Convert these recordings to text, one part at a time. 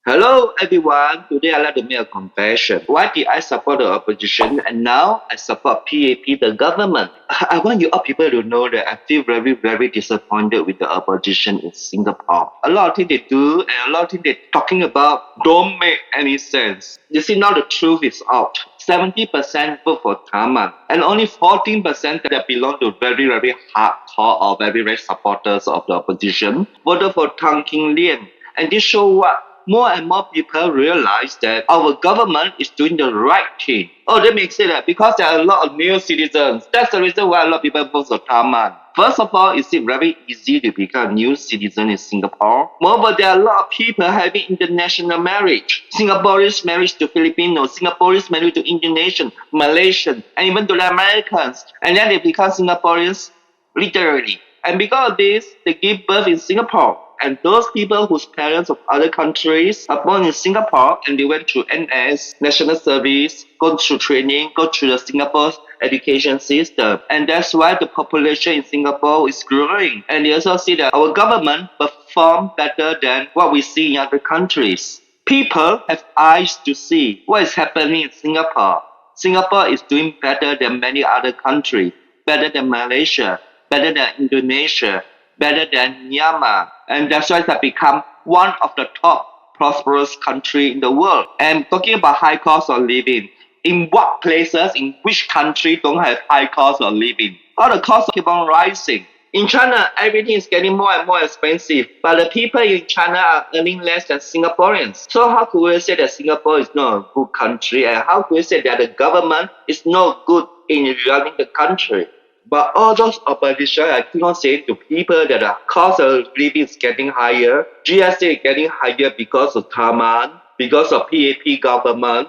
Hello everyone, today I'd like to make a confession. Why did I support the opposition and now I support PAP, the government? I want you all people to know that I feel very disappointed with the opposition in Singapore. A lot of things they do and a lot of things they're talking about don't make any sense. You see, now the truth is out. 70% vote for Taman and only 14% that belong to very hardcore or very supporters of the opposition voted for Tang King Lian. And this show what? More and more people realize that our government is doing the right thing. Oh, let me say that because there are a lot of new citizens. That's the reason why a lot of people vote for Taman. First of all, is it very easy to become a new citizen in Singapore? Moreover, there are a lot of people having international marriage. Singaporeans married to Filipinos, Singaporeans married to Indonesian, Malaysian, and even to the Americans. And then they become Singaporeans literally. And because of this, they give birth in Singapore. And those people whose parents of other countries are born in Singapore and they went to NS, National Service, go through training, go through the Singapore education system. And that's why the population in Singapore is growing. And they also see that our government perform better than what we see in other countries. People have eyes to see what is happening in Singapore. Singapore is doing better than many other countries, better than Malaysia, better than Indonesia, better than Myanmar. And that's why it has become one of the top prosperous country in the world. And talking about high cost of living, in what places, in which country don't have high cost of living? All the costs keep on rising. In China, everything is getting more and more expensive, but the people in China are earning less than Singaporeans. So how could we say that Singapore is not a good country? And how could we say that the government is not good in running the country? But all those opposition I keep on saying to people that the cost of living is getting higher, GST is getting higher because of Taman, because of PAP government,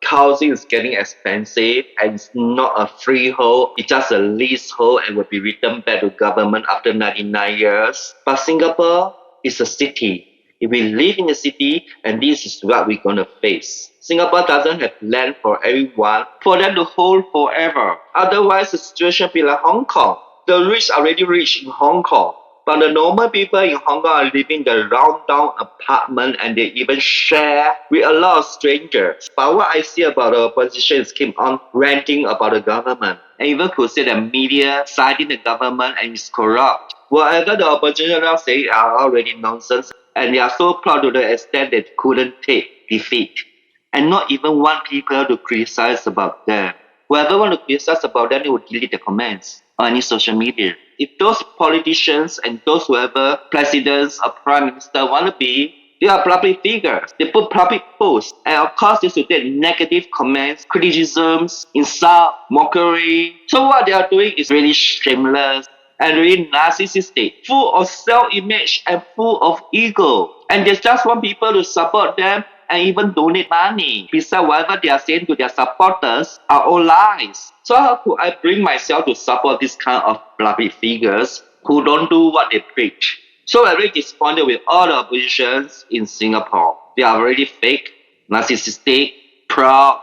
housing is getting expensive and it's not a freehold, it's just a leasehold and will be returned back to government after 99 years. But Singapore is a city. If we live in a city, and this is what we're going to face. Singapore doesn't have land for everyone, for them to hold forever. Otherwise, the situation will be like Hong Kong. The rich are already rich in Hong Kong. But the normal people in Hong Kong are living in the round-down apartment and they even share with a lot of strangers. But what I see about the opposition is keep on ranting about the government. And even could say the media siding the government and is corrupt. Whatever the opposition now say are already nonsense. And they are so proud to the extent they couldn't take defeat. And not even want people to criticize about them. Whoever want to criticize about them, they will delete the comments on any social media. If those politicians and those whoever presidents or prime minister want to be, they are public figures. They put public posts. And of course, they should get negative comments, criticisms, insult, mockery. So what they are doing is really shameless and really narcissistic, full of self-image and full of ego. And they just want people to support them and even donate money. Besides, whatever they are saying to their supporters are all lies. So how could I bring myself to support this kind of public figures who don't do what they preach? So I'm really disappointed with all the oppositions in Singapore. They are really fake, narcissistic, proud,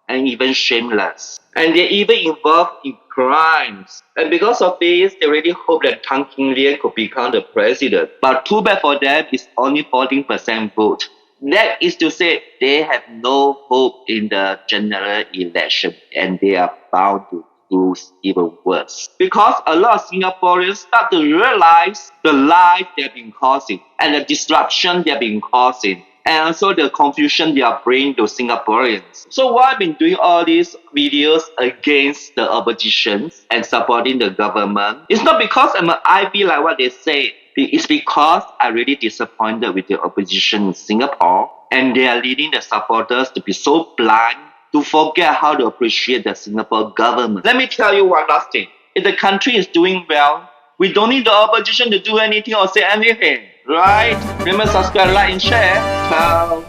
and even shameless. And they're even involved in crimes. And because of this, they really hope that Tang King Lian could become the president. But too bad for them, it's only 14% vote. That is to say, they have no hope in the general election and they are bound to lose even worse. Because a lot of Singaporeans start to realize the life they've been causing and the disruption they've been causing. And also the confusion they are bringing to Singaporeans. So why I've been doing all these videos against the opposition and supporting the government? It's not because I'm an IB like what they say. It's because I'm really disappointed with the opposition in Singapore. And they are leading the supporters to be so blind to forget how to appreciate the Singapore government. Let me tell you one last thing. If the country is doing well, we don't need the opposition to do anything or say anything. Right? Remember, subscribe, like, and share. Ciao.